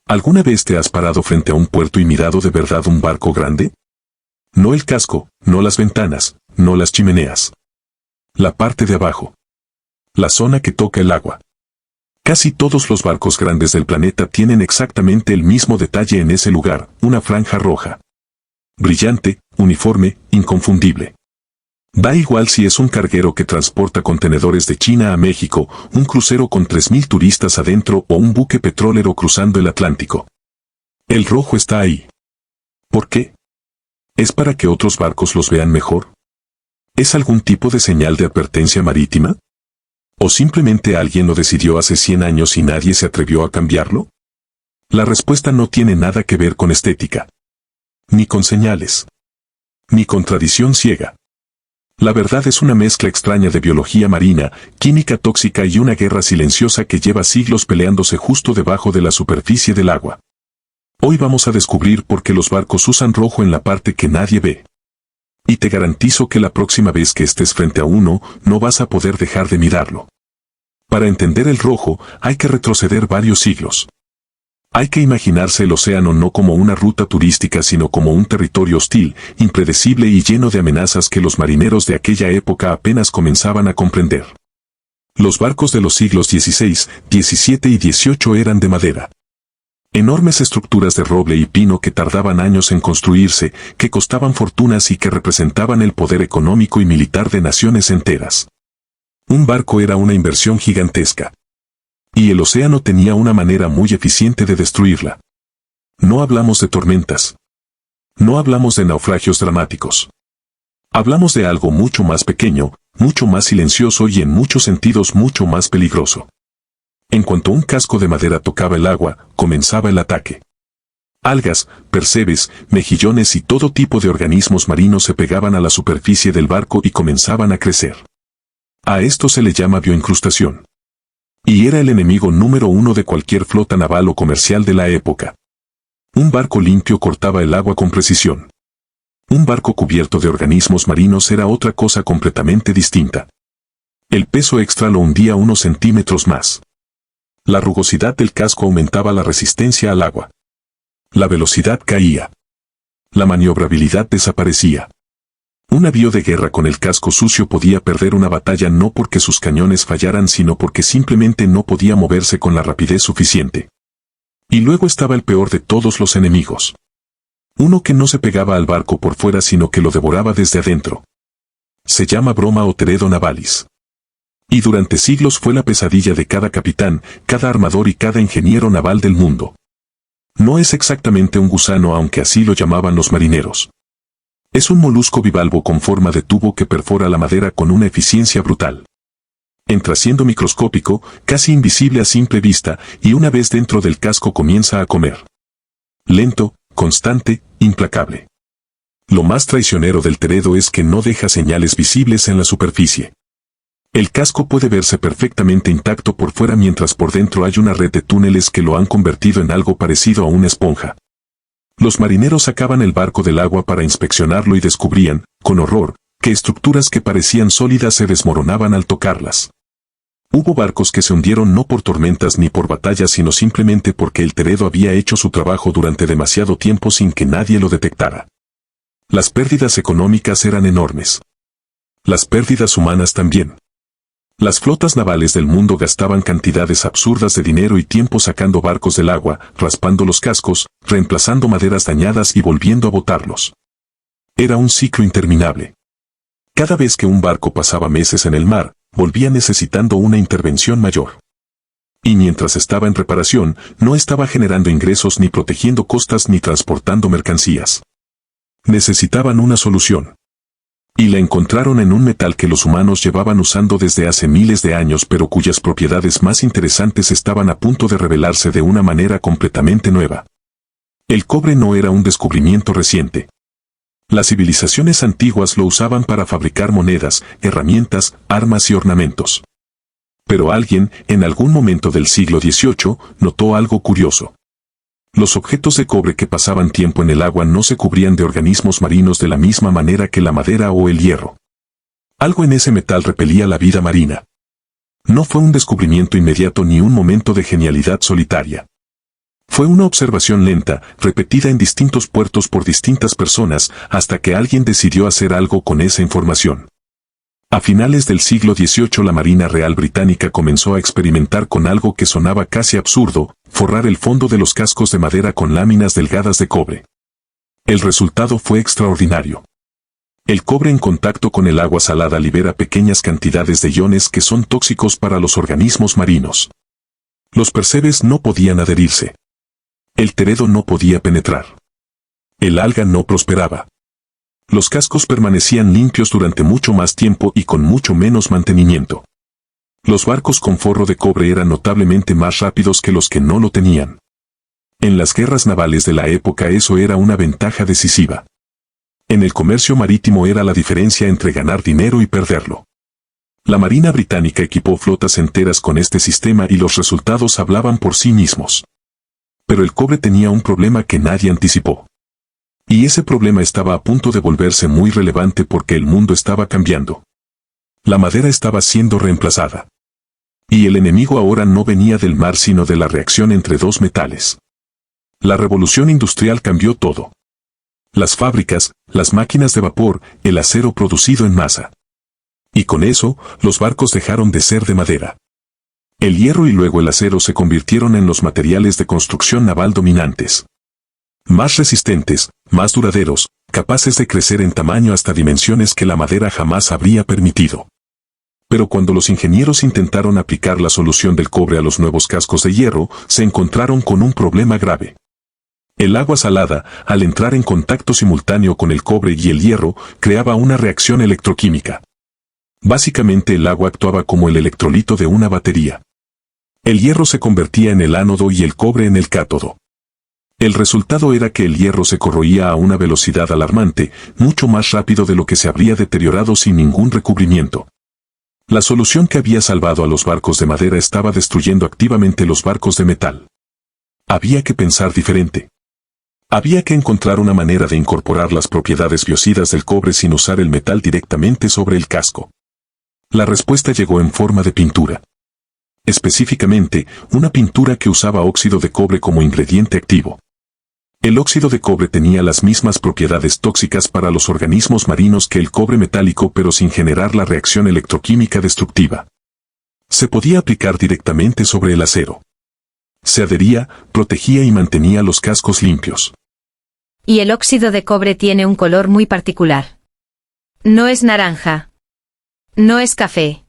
¿Alguna vez te has parado frente a un puerto y mirado de verdad un barco grande? No el casco, no las ventanas, no las chimeneas. La parte de abajo. La zona que toca el agua. Casi todos los barcos grandes del planeta tienen exactamente el mismo detalle en ese lugar, una franja roja. Brillante, uniforme, inconfundible. Da igual si es un carguero que transporta contenedores de China a México, un crucero con 3.000 turistas adentro o un buque petrolero cruzando el Atlántico. El rojo está ahí. ¿Por qué? ¿Es para que otros barcos los vean mejor? ¿Es algún tipo de señal de advertencia marítima? ¿O simplemente alguien lo decidió hace 100 años y nadie se atrevió a cambiarlo? La respuesta no tiene nada que ver con estética. Ni con señales. Ni con tradición ciega. La verdad es una mezcla extraña de biología marina, química tóxica y una guerra silenciosa que lleva siglos peleándose justo debajo de la superficie del agua. Hoy vamos a descubrir por qué los barcos usan rojo en la parte que nadie ve. Y te garantizo que la próxima vez que estés frente a uno, no vas a poder dejar de mirarlo. Para entender el rojo, hay que retroceder varios siglos. Hay que imaginarse el océano no como una ruta turística sino como un territorio hostil, impredecible y lleno de amenazas que los marineros de aquella época apenas comenzaban a comprender. Los barcos de los siglos XVI, XVII y XVIII eran de madera. Enormes estructuras de roble y pino que tardaban años en construirse, que costaban fortunas y que representaban el poder económico y militar de naciones enteras. Un barco era una inversión gigantesca. Y el océano tenía una manera muy eficiente de destruirla. No hablamos de tormentas. No hablamos de naufragios dramáticos. Hablamos de algo mucho más pequeño, mucho más silencioso y en muchos sentidos mucho más peligroso. En cuanto un casco de madera tocaba el agua, comenzaba el ataque. Algas, percebes, mejillones y todo tipo de organismos marinos se pegaban a la superficie del barco y comenzaban a crecer. A esto se le llama bioincrustación. Y era el enemigo número uno de cualquier flota naval o comercial de la época. Un barco limpio cortaba el agua con precisión. Un barco cubierto de organismos marinos era otra cosa completamente distinta. El peso extra lo hundía unos centímetros más. La rugosidad del casco aumentaba la resistencia al agua. La velocidad caía. La maniobrabilidad desaparecía. Un navío de guerra con el casco sucio podía perder una batalla no porque sus cañones fallaran sino porque simplemente no podía moverse con la rapidez suficiente. Y luego estaba el peor de todos los enemigos. Uno que no se pegaba al barco por fuera sino que lo devoraba desde adentro. Se llama broma o teredo navalis. Y durante siglos fue la pesadilla de cada capitán, cada armador y cada ingeniero naval del mundo. No es exactamente un gusano aunque así lo llamaban los marineros. Es un molusco bivalvo con forma de tubo que perfora la madera con una eficiencia brutal. Entra siendo microscópico, casi invisible a simple vista, y una vez dentro del casco comienza a comer. Lento, constante, implacable. Lo más traicionero del teredo es que no deja señales visibles en la superficie. El casco puede verse perfectamente intacto por fuera mientras por dentro hay una red de túneles que lo han convertido en algo parecido a una esponja. Los marineros sacaban el barco del agua para inspeccionarlo y descubrían, con horror, que estructuras que parecían sólidas se desmoronaban al tocarlas. Hubo barcos que se hundieron no por tormentas ni por batallas sino simplemente porque el teredo había hecho su trabajo durante demasiado tiempo sin que nadie lo detectara. Las pérdidas económicas eran enormes. Las pérdidas humanas también. Las flotas navales del mundo gastaban cantidades absurdas de dinero y tiempo sacando barcos del agua, raspando los cascos, reemplazando maderas dañadas y volviendo a botarlos. Era un ciclo interminable. Cada vez que un barco pasaba meses en el mar, volvía necesitando una intervención mayor. Y mientras estaba en reparación, no estaba generando ingresos ni protegiendo costas ni transportando mercancías. Necesitaban una solución. Y la encontraron en un metal que los humanos llevaban usando desde hace miles de años pero cuyas propiedades más interesantes estaban a punto de revelarse de una manera completamente nueva. El cobre no era un descubrimiento reciente. Las civilizaciones antiguas lo usaban para fabricar monedas, herramientas, armas y ornamentos. Pero alguien, en algún momento del siglo XVIII, notó algo curioso. Los objetos de cobre que pasaban tiempo en el agua no se cubrían de organismos marinos de la misma manera que la madera o el hierro. Algo en ese metal repelía la vida marina. No fue un descubrimiento inmediato ni un momento de genialidad solitaria. Fue una observación lenta, repetida en distintos puertos por distintas personas, hasta que alguien decidió hacer algo con esa información. A finales del siglo XVIII la Marina Real Británica comenzó a experimentar con algo que sonaba casi absurdo: forrar el fondo de los cascos de madera con láminas delgadas de cobre. El resultado fue extraordinario. El cobre en contacto con el agua salada libera pequeñas cantidades de iones que son tóxicos para los organismos marinos. Los percebes no podían adherirse. El teredo no podía penetrar. El alga no prosperaba. Los cascos permanecían limpios durante mucho más tiempo y con mucho menos mantenimiento. Los barcos con forro de cobre eran notablemente más rápidos que los que no lo tenían. En las guerras navales de la época eso era una ventaja decisiva. En el comercio marítimo era la diferencia entre ganar dinero y perderlo. La Marina Británica equipó flotas enteras con este sistema y los resultados hablaban por sí mismos. Pero el cobre tenía un problema que nadie anticipó. Y ese problema estaba a punto de volverse muy relevante porque el mundo estaba cambiando. La madera estaba siendo reemplazada. Y el enemigo ahora no venía del mar sino de la reacción entre dos metales. La revolución industrial cambió todo. Las fábricas, las máquinas de vapor, el acero producido en masa. Y con eso, los barcos dejaron de ser de madera. El hierro y luego el acero se convirtieron en los materiales de construcción naval dominantes. Más resistentes, más duraderos, capaces de crecer en tamaño hasta dimensiones que la madera jamás habría permitido. Pero cuando los ingenieros intentaron aplicar la solución del cobre a los nuevos cascos de hierro, se encontraron con un problema grave. El agua salada, al entrar en contacto simultáneo con el cobre y el hierro, creaba una reacción electroquímica. Básicamente el agua actuaba como el electrolito de una batería. El hierro se convertía en el ánodo y el cobre en el cátodo. El resultado era que el hierro se corroía a una velocidad alarmante, mucho más rápido de lo que se habría deteriorado sin ningún recubrimiento. La solución que había salvado a los barcos de madera estaba destruyendo activamente los barcos de metal. Había que pensar diferente. Había que encontrar una manera de incorporar las propiedades biocidas del cobre sin usar el metal directamente sobre el casco. La respuesta llegó en forma de pintura. Específicamente, una pintura que usaba óxido de cobre como ingrediente activo. El óxido de cobre tenía las mismas propiedades tóxicas para los organismos marinos que el cobre metálico, pero sin generar la reacción electroquímica destructiva. Se podía aplicar directamente sobre el acero. Se adhería, protegía y mantenía los cascos limpios. Y el óxido de cobre tiene un color muy particular. No es naranja. No es café.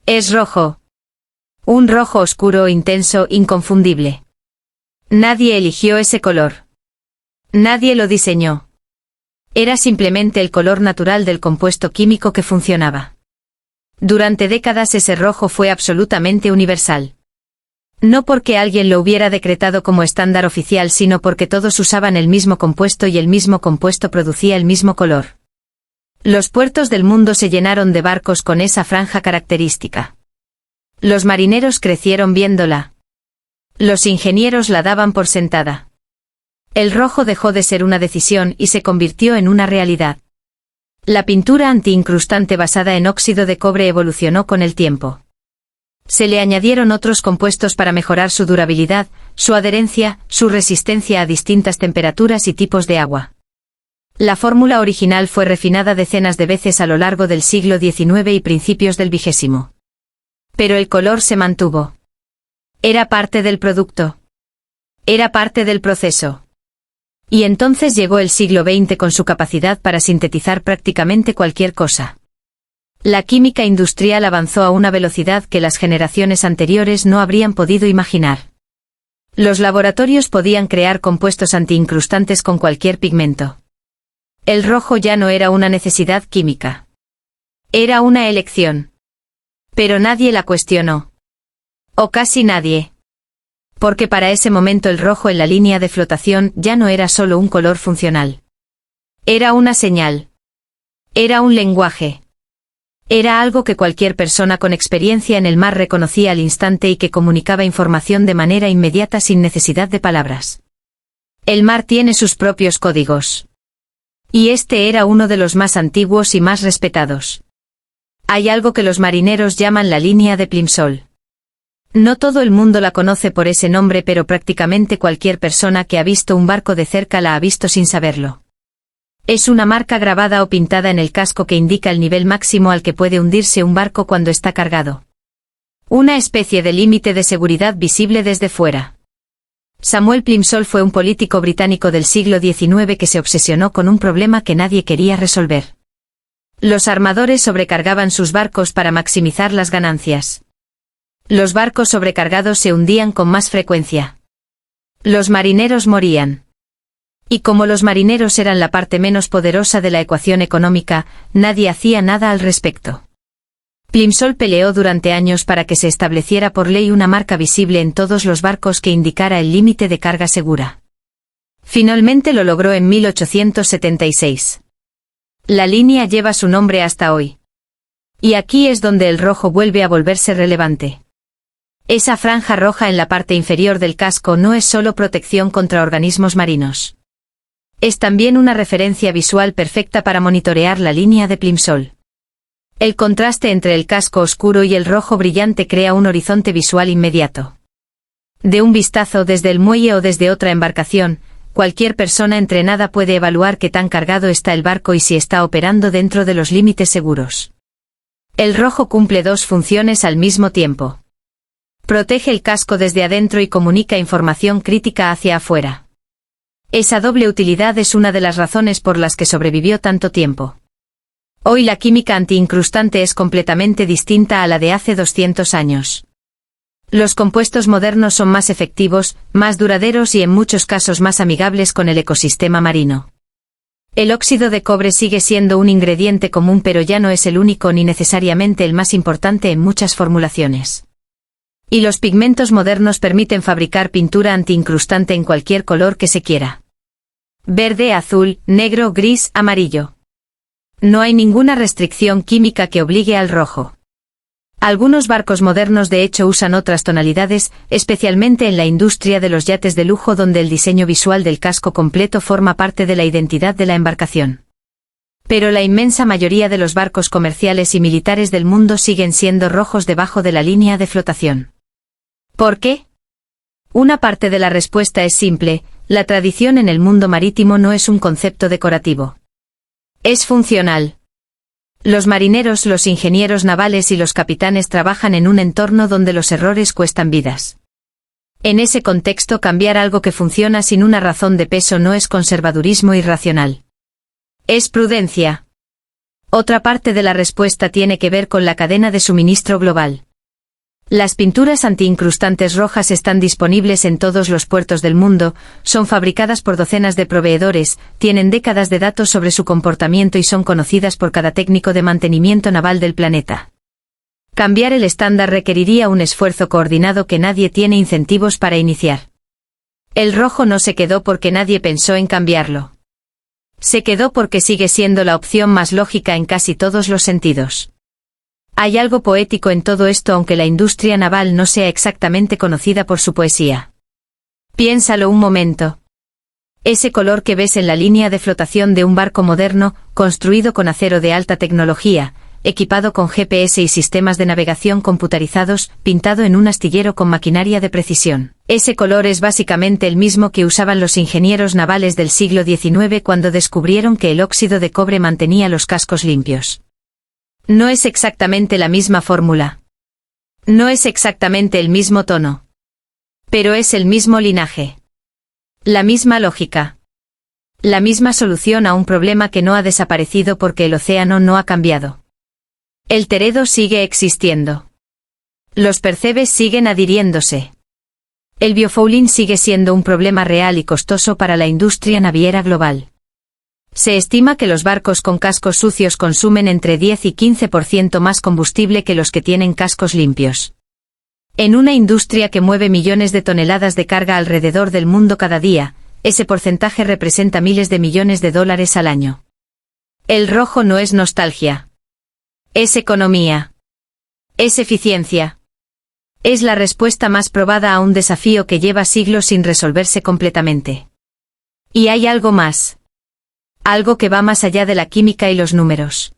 Es rojo. Un rojo oscuro, intenso, inconfundible. Nadie eligió ese color. Nadie lo diseñó. Era simplemente el color natural del compuesto químico que funcionaba. Durante décadas ese rojo fue absolutamente universal. No porque alguien lo hubiera decretado como estándar oficial, sino porque todos usaban el mismo compuesto y el mismo compuesto producía el mismo color. Los puertos del mundo se llenaron de barcos con esa franja característica. Los marineros crecieron viéndola. Los ingenieros la daban por sentada. El rojo dejó de ser una decisión y se convirtió en una realidad. La pintura antiincrustante basada en óxido de cobre evolucionó con el tiempo. Se le añadieron otros compuestos para mejorar su durabilidad, su adherencia, su resistencia a distintas temperaturas y tipos de agua. La fórmula original fue refinada decenas de veces a lo largo del siglo XIX y principios del XX. Pero el color se mantuvo. Era parte del producto. Era parte del proceso. Y entonces llegó el siglo XX con su capacidad para sintetizar prácticamente cualquier cosa. La química industrial avanzó a una velocidad que las generaciones anteriores no habrían podido imaginar. Los laboratorios podían crear compuestos antiincrustantes con cualquier pigmento. El rojo ya no era una necesidad química. Era una elección. Pero nadie la cuestionó. O casi nadie. Porque para ese momento el rojo en la línea de flotación ya no era solo un color funcional. Era una señal. Era un lenguaje. Era algo que cualquier persona con experiencia en el mar reconocía al instante y que comunicaba información de manera inmediata sin necesidad de palabras. El mar tiene sus propios códigos. Y este era uno de los más antiguos y más respetados. Hay algo que los marineros llaman la línea de Plimsoll. No todo el mundo la conoce por ese nombre, pero prácticamente cualquier persona que ha visto un barco de cerca la ha visto sin saberlo. Es una marca grabada o pintada en el casco que indica el nivel máximo al que puede hundirse un barco cuando está cargado. Una especie de límite de seguridad visible desde fuera. Samuel Plimsoll fue un político británico del siglo XIX que se obsesionó con un problema que nadie quería resolver. Los armadores sobrecargaban sus barcos para maximizar las ganancias. Los barcos sobrecargados se hundían con más frecuencia. Los marineros morían. Y como los marineros eran la parte menos poderosa de la ecuación económica, nadie hacía nada al respecto. Plimsoll peleó durante años para que se estableciera por ley una marca visible en todos los barcos que indicara el límite de carga segura. Finalmente lo logró en 1876. La línea lleva su nombre hasta hoy. Y aquí es donde el rojo vuelve a volverse relevante. Esa franja roja en la parte inferior del casco no es solo protección contra organismos marinos. Es también una referencia visual perfecta para monitorear la línea de Plimsoll. El contraste entre el casco oscuro y el rojo brillante crea un horizonte visual inmediato. De un vistazo desde el muelle o desde otra embarcación, cualquier persona entrenada puede evaluar qué tan cargado está el barco y si está operando dentro de los límites seguros. El rojo cumple dos funciones al mismo tiempo. Protege el casco desde adentro y comunica información crítica hacia afuera. Esa doble utilidad es una de las razones por las que sobrevivió tanto tiempo. Hoy la química antiincrustante es completamente distinta a la de hace 200 años. Los compuestos modernos son más efectivos, más duraderos y en muchos casos más amigables con el ecosistema marino. El óxido de cobre sigue siendo un ingrediente común, pero ya no es el único ni necesariamente el más importante en muchas formulaciones. Y los pigmentos modernos permiten fabricar pintura antiincrustante en cualquier color que se quiera. Verde, azul, negro, gris, amarillo. No hay ninguna restricción química que obligue al rojo. Algunos barcos modernos de hecho usan otras tonalidades, especialmente en la industria de los yates de lujo, donde el diseño visual del casco completo forma parte de la identidad de la embarcación. Pero la inmensa mayoría de los barcos comerciales y militares del mundo siguen siendo rojos debajo de la línea de flotación. ¿Por qué? Una parte de la respuesta es simple: la tradición en el mundo marítimo no es un concepto decorativo. Es funcional. Los marineros, los ingenieros navales y los capitanes trabajan en un entorno donde los errores cuestan vidas. En ese contexto, cambiar algo que funciona sin una razón de peso no es conservadurismo irracional. Es prudencia. Otra parte de la respuesta tiene que ver con la cadena de suministro global. Las pinturas antiincrustantes rojas están disponibles en todos los puertos del mundo, son fabricadas por docenas de proveedores, tienen décadas de datos sobre su comportamiento y son conocidas por cada técnico de mantenimiento naval del planeta. Cambiar el estándar requeriría un esfuerzo coordinado que nadie tiene incentivos para iniciar. El rojo no se quedó porque nadie pensó en cambiarlo. Se quedó porque sigue siendo la opción más lógica en casi todos los sentidos. Hay algo poético en todo esto, aunque la industria naval no sea exactamente conocida por su poesía. Piénsalo un momento. Ese color que ves en la línea de flotación de un barco moderno, construido con acero de alta tecnología, equipado con GPS y sistemas de navegación computarizados, pintado en un astillero con maquinaria de precisión. Ese color es básicamente el mismo que usaban los ingenieros navales del siglo XIX cuando descubrieron que el óxido de cobre mantenía los cascos limpios. No es exactamente la misma fórmula. No es exactamente el mismo tono. Pero es el mismo linaje. La misma lógica. La misma solución a un problema que no ha desaparecido porque el océano no ha cambiado. El teredo sigue existiendo. Los percebes siguen adhiriéndose. El biofouling sigue siendo un problema real y costoso para la industria naviera global. Se estima que los barcos con cascos sucios consumen entre 10 y 15% más combustible que los que tienen cascos limpios. En una industria que mueve millones de toneladas de carga alrededor del mundo cada día, ese porcentaje representa miles de millones de dólares al año. El rojo no es nostalgia. Es economía. Es eficiencia. Es la respuesta más probada a un desafío que lleva siglos sin resolverse completamente. Y hay algo más. Algo que va más allá de la química y los números.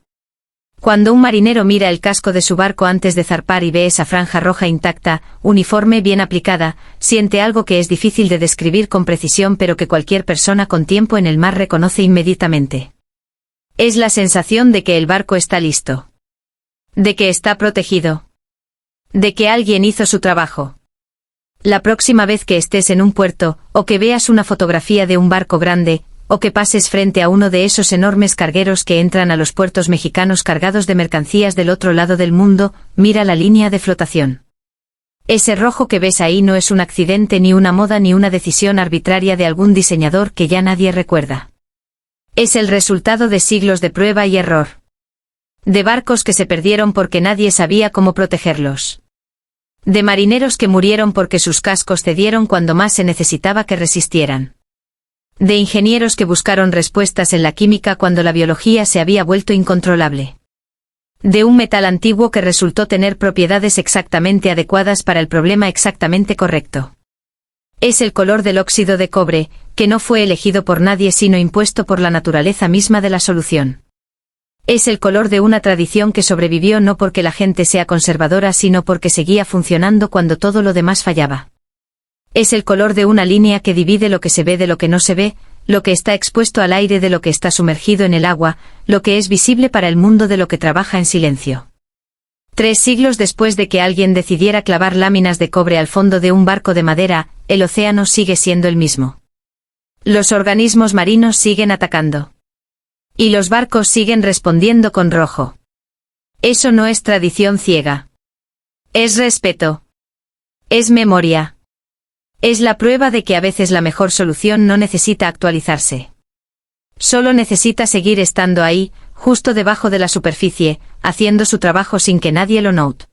Cuando un marinero mira el casco de su barco antes de zarpar y ve esa franja roja intacta, uniforme, bien aplicada, siente algo que es difícil de describir con precisión pero que cualquier persona con tiempo en el mar reconoce inmediatamente. Es la sensación de que el barco está listo. De que está protegido. De que alguien hizo su trabajo. La próxima vez que estés en un puerto, o que veas una fotografía de un barco grande, o que pases frente a uno de esos enormes cargueros que entran a los puertos mexicanos cargados de mercancías del otro lado del mundo, mira la línea de flotación. Ese rojo que ves ahí no es un accidente ni una moda ni una decisión arbitraria de algún diseñador que ya nadie recuerda. Es el resultado de siglos de prueba y error. De barcos que se perdieron porque nadie sabía cómo protegerlos. De marineros que murieron porque sus cascos cedieron cuando más se necesitaba que resistieran. De ingenieros que buscaron respuestas en la química cuando la biología se había vuelto incontrolable. De un metal antiguo que resultó tener propiedades exactamente adecuadas para el problema exactamente correcto. Es el color del óxido de cobre, que no fue elegido por nadie sino impuesto por la naturaleza misma de la solución. Es el color de una tradición que sobrevivió no porque la gente sea conservadora sino porque seguía funcionando cuando todo lo demás fallaba. Es el color de una línea que divide lo que se ve de lo que no se ve, lo que está expuesto al aire de lo que está sumergido en el agua, lo que es visible para el mundo de lo que trabaja en silencio. 3 siglos después de que alguien decidiera clavar láminas de cobre al fondo de un barco de madera, el océano sigue siendo el mismo. Los organismos marinos siguen atacando. Y los barcos siguen respondiendo con rojo. Eso no es tradición ciega. Es respeto. Es memoria. Es la prueba de que a veces la mejor solución no necesita actualizarse. Solo necesita seguir estando ahí, justo debajo de la superficie, haciendo su trabajo sin que nadie lo note.